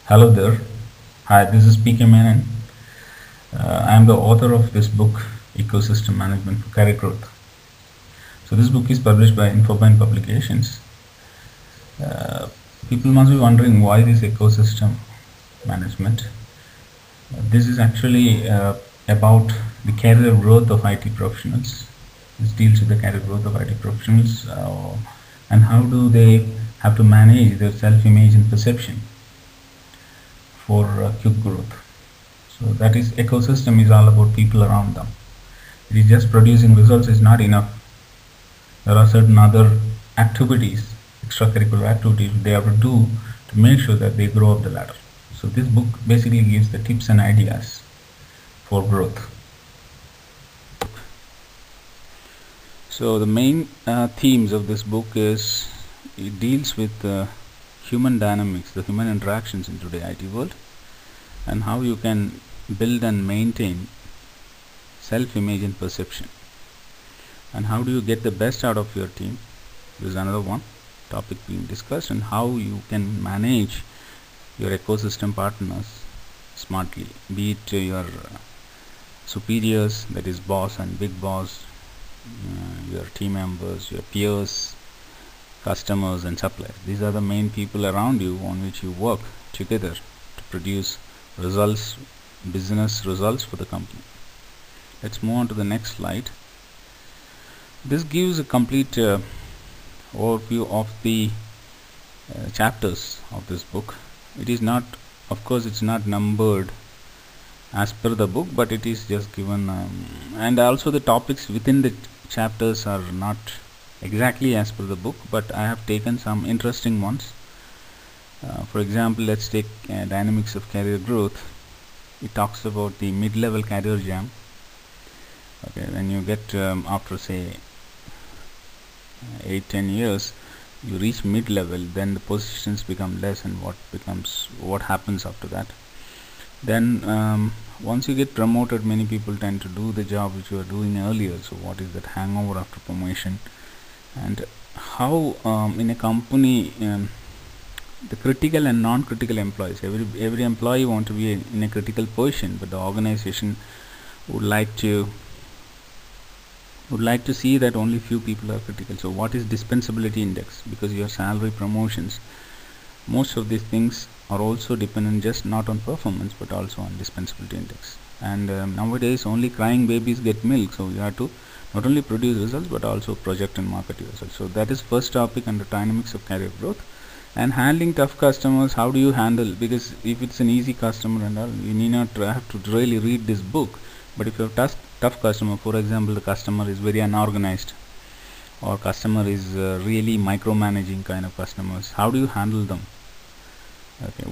Hello there. Hi, this is PK Menon. I am the author of this book, Ecosystem Management for Career Growth. So, this book is published by Infobind Publications. Uh, People must be wondering why this ecosystem management. This is actually about the career growth of IT professionals. This deals with the career growth of IT professionals and how do they have to manage their self-image and perception for quick growth. So that is ecosystem is all about people around them. It is just producing results is not enough. There are certain other activities, extracurricular activities they have to do to make sure that they grow up the ladder. So this book basically gives the tips and ideas for growth. So the main themes of this book is it deals with human dynamics, the human interactions in today's IT world, and how you can build and maintain self-image and perception, and how do you get the best out of your team. This is another one topic being discussed, and how you can manage your ecosystem partners smartly, be it your superiors, that is boss and big boss, your team members, your peers, customers and suppliers. These are the main people around you on which you work together to produce results, business results for the company. Let's move on to the next slide. This gives a complete overview of the chapters of this book. It is not, of course, it's not numbered as per the book, but it is just given, and also the topics within the chapters are not exactly as per the book, but I have taken some interesting ones. For example, let's take dynamics of career growth. It talks about the mid-level career jam. Okay, when you get after say 8-10 years, you reach mid-level, then the positions become less, and what happens after that. Then once you get promoted, many people tend to do the job which you were doing earlier. So what is that hangover after promotion, and how in a company the critical and non-critical employees, every employee want to be in a critical position, but the organization would like to see that only few people are critical. So what is dispensability index? Because your salary, promotions, most of these things are also dependent just not on performance but also on dispensability index. And nowadays only crying babies get milk, so you have to not only produce results but also project and market yourself. So that is first topic under dynamics of career growth. And handling tough customers, how do you handle, because if it's an easy customer and all, you need not have to really read this book. But if you have tough customer, for example, the customer is very unorganized, or customer is really micromanaging kind of customers, how do you handle them? Okay,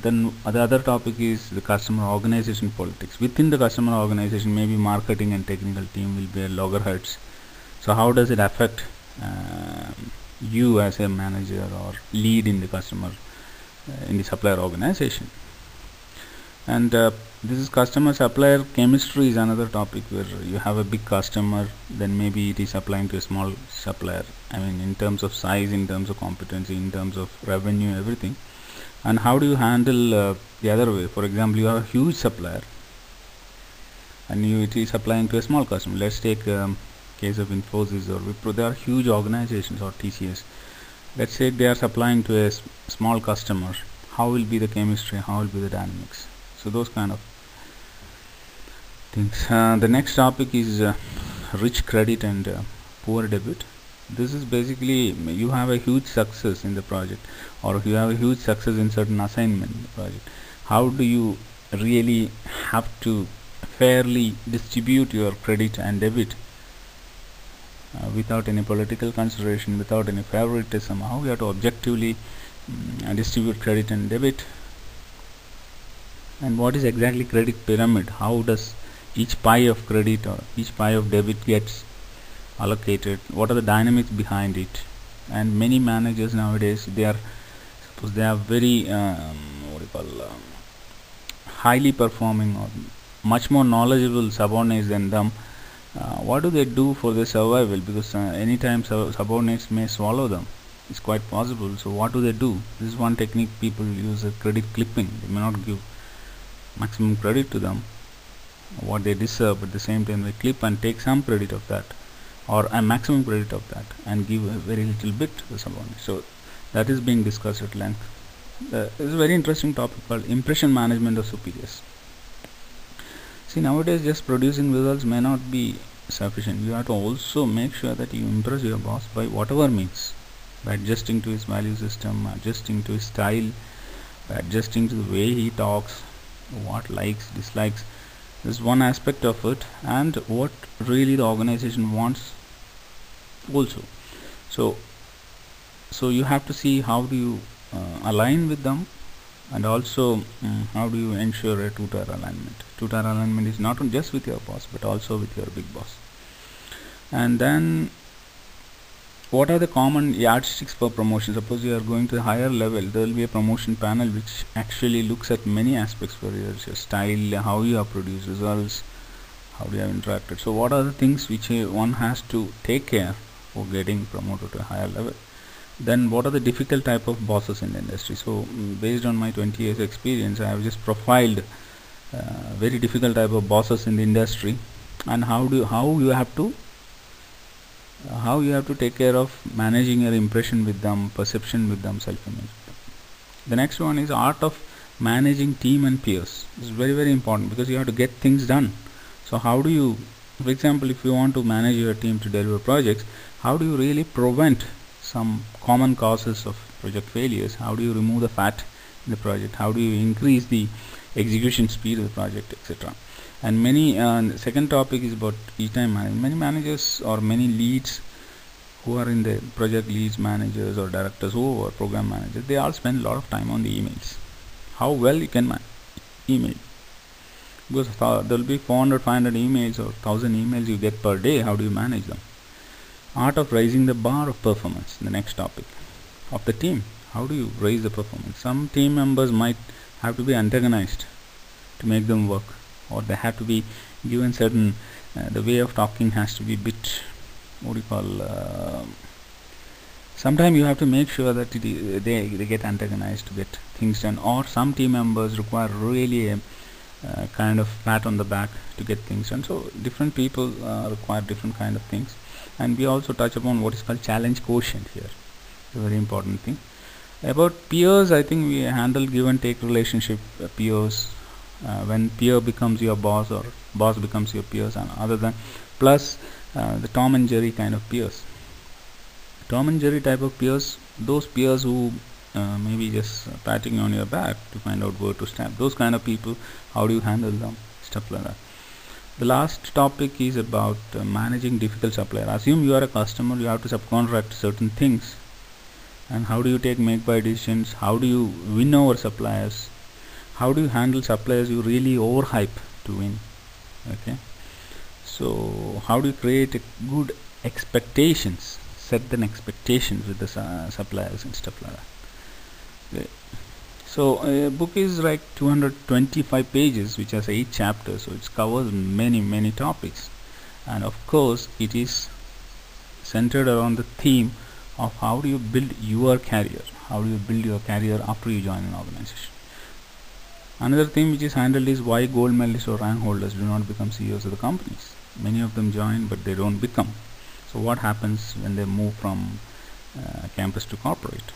then the other topic is the customer organization politics. Within the customer organization, maybe marketing and technical team will be loggerheads. So how does it affect you as a manager or lead in the customer in the supplier organization? And this is customer supplier chemistry is another topic, where you have a big customer, then maybe it is supplying to a small supplier. I mean, in terms of size, in terms of competency, in terms of revenue, everything. And how do you handle the other way? For example, you have a huge supplier and it is supplying to a small customer. Let's take case of Infosys or Wipro. They are huge organizations, or TCS. Let's say they are supplying to a small customer. How will be the chemistry? How will be the dynamics? So those kind of things. The next topic is rich credit and poor debit. This is basically, you have a huge success in the project, or you have a huge success in certain assignment in the project. How do you really have to fairly distribute your credit and debit without any political consideration, without any favoritism? How you have to objectively distribute credit and debit? And what is exactly credit pyramid? How does each pie of credit or each pie of debit gets allocated? What are the dynamics behind it? And many managers nowadays, they are very highly performing or much more knowledgeable subordinates than them. What do they do for their survival? Because anytime subordinates may swallow them. It's quite possible. So what do? This is one technique people use, credit clipping. They may not give maximum credit to them, what they deserve, but at the same time they clip and take some credit of that, or a maximum credit of that, and give a very little bit to someone. So that is being discussed at length. This is a very interesting topic called impression management of superiors. See, nowadays just producing results may not be sufficient. You have to also make sure that you impress your boss by whatever means, by adjusting to his value system, adjusting to his style, by adjusting to the way he talks, what likes, dislikes. This is one aspect of it, and what really the organization wants also. So you have to see how do you align with them, and also how do you ensure a two-tier alignment. Two-tier alignment is not just with your boss, but also with your big boss. And then, what are the common yardsticks for promotion? Suppose you are going to a higher level, there will be a promotion panel which actually looks at many aspects for your style, how you have produced results, how you have interacted. So what are the things which one has to take care for getting promoted to a higher level? Then what are the difficult type of bosses in the industry? So based on my 20 years experience, I have just profiled very difficult type of bosses in the industry, and how you have to take care of managing your impression with them, perception with them, self-image. The next one is art of managing team and peers. This is very, very important, because you have to get things done. So how do you, for example, if you want to manage your team to deliver projects, how do you really prevent some common causes of project failures? How do you remove the fat in the project? How do you increase the execution speed of the project, etc.? And many second topic is about e-time management. Many managers or many leads who are in the project leads, managers or directors who are program managers, they all spend a lot of time on the emails. How well you can manage email, because there will be 400, 500 emails or 1000 emails you get per day. How do you manage them? Art of raising the bar of performance, the next topic of the team. How do you raise the performance? Some team members might have to be antagonized to make them work, or they have to be given certain the way of talking has to be bit, what do you call, sometimes you have to make sure that they get antagonized to get things done, or some team members require really a kind of pat on the back to get things done. So different people require different kind of things. And we also touch upon what is called challenge quotient here, a very important thing. About peers, I think we handle give and take relationship. Peers, when peer becomes your boss or boss becomes your peers, and other than plus the Tom and Jerry kind of peers. Tom and Jerry type of peers, those peers who maybe just patting on your back to find out where to stab, those kind of people, how do you handle them, stuff like that. The last topic is about managing difficult supplier. Assume you are a customer, you have to subcontract certain things, and how do you make buy decisions? How do you win over suppliers? How do you handle suppliers you really overhype to win? Okay, so how do you create a good expectations, set the expectations with the suppliers and stuff like that. Okay. So a book is like 225 pages, which has 8 chapters, so it covers many topics, and of course it is centered around the theme of how do you build your career, how do you build your career after you join an organization. Another theme which is handled is why gold medalists or rank holders do not become CEOs of the companies. Many of them join, but they don't become. So what happens when they move from campus to corporate?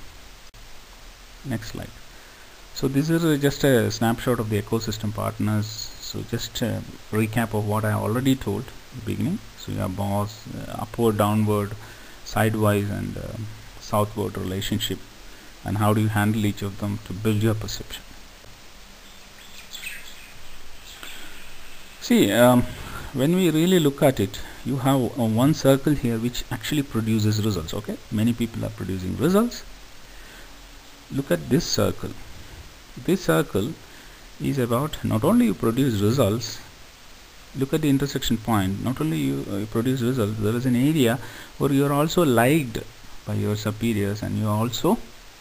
Next slide. So this is just a snapshot of the ecosystem partners. So just a recap of what I already told in the beginning. So you have boss, upward, downward, sidewise and southward relationship, and how do you handle each of them to build your perception. See, when we really look at it, you have one circle here which actually produces results. Okay, many people are producing results. Look at this circle. This circle is about not only you produce results, look at the intersection point. Not only you produce results, there is an area where you are also liked by your superiors, and you also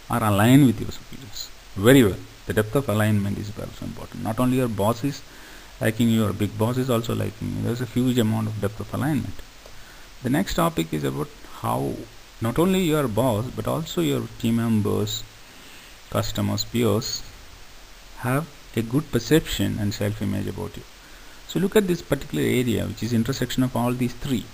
are aligned with your superiors very well. The depth of alignment is also important. Not only your boss is liking you, your big boss is also liking you. There is a huge amount of depth of alignment. The next topic is about how not only your boss but also your team members, customers, peers have a good perception and self-image about you. So look at this particular area, which is intersection of all these three.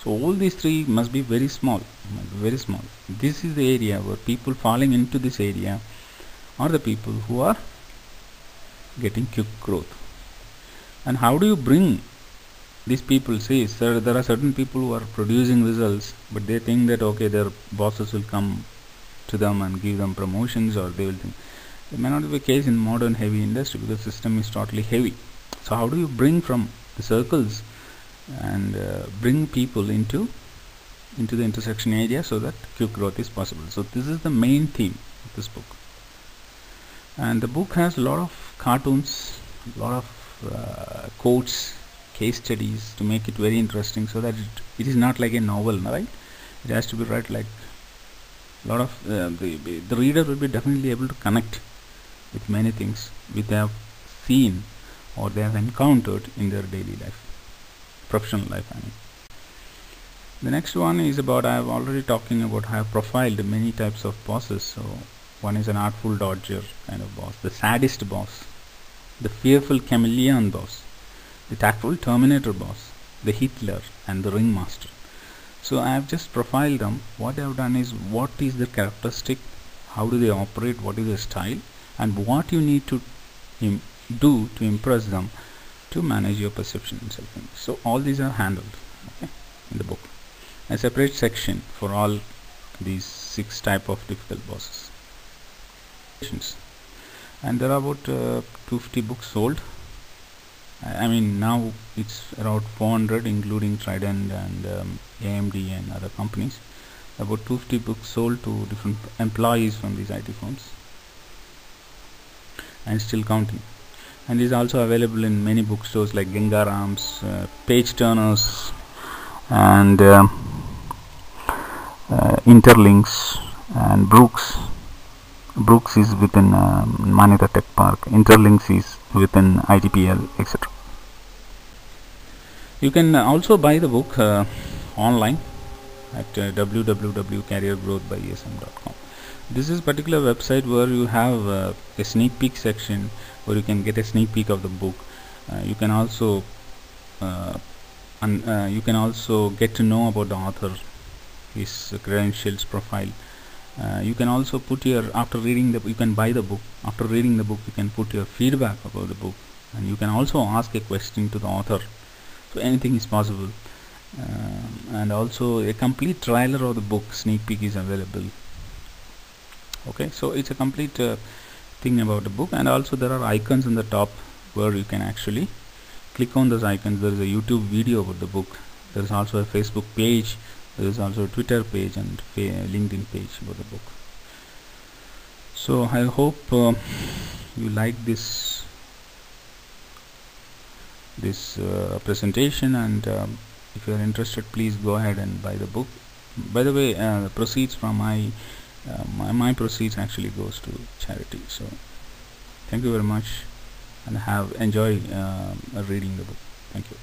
So all these three must be very small, very small. This is the area where people falling into this area are the people who are getting quick growth. And how do you bring these people? See, sir, there are certain people who are producing results, but they think that okay, their bosses will come to them and give them promotions, or they will think. It may not be the case in modern heavy industry because the system is totally heavy. So how do you bring from the circles and bring people into the intersection area so that quick growth is possible? So this is the main theme of this book. And the book has a lot of cartoons, a lot of quotes, case studies to make it very interesting, so that it is not like a novel, right? It has to be read like a lot of the reader will be definitely able to connect with many things which they have seen or they have encountered in their daily life, professional life, I mean. The next one is about, I have already talking about, I have profiled many types of bosses. So one is an artful dodger kind of boss, the sadist boss, the fearful chameleon boss, the tactful terminator boss, the Hitler, and the ringmaster. So I have just profiled them. What I have done is, what is their characteristic, how do they operate, what is their style, and what you need to do to impress them to manage your perception and self-image. So all these are handled, okay, in the book. A separate section for all these 6 type of difficult bosses. And there are about 250 books sold. I mean, now it's around 400 including Trident and AMD and other companies. About 250 books sold to different employees from these IT firms, and still counting. And is also available in many bookstores like Gangaram's, Page Turners, and Interlinks, and Brooks. Brooks is within Manita Tech Park. Interlinks is within ITPL, etc. You can also buy the book online at www.careergrowthbyesm.com. This is particular website where you have a sneak peek section where you can get a sneak peek of the book. You can also get to know about the author, his credentials, profile. You can also put your, after reading the, you can buy the book. After reading the book, you can put your feedback about the book, and you can also ask a question to the author. So anything is possible. And also a complete trailer of the book, sneak peek, is available. Okay, so it's a complete thing about the book. And also there are icons on the top where you can actually click on those icons. There is a YouTube video about the book. There is also a Facebook page. There is also a Twitter page and LinkedIn page about the book. So I hope you like this presentation, and if you are interested, please go ahead and buy the book. By the way, the proceeds from my proceeds actually goes to charity. So thank you very much, and enjoy reading the book. Thank you.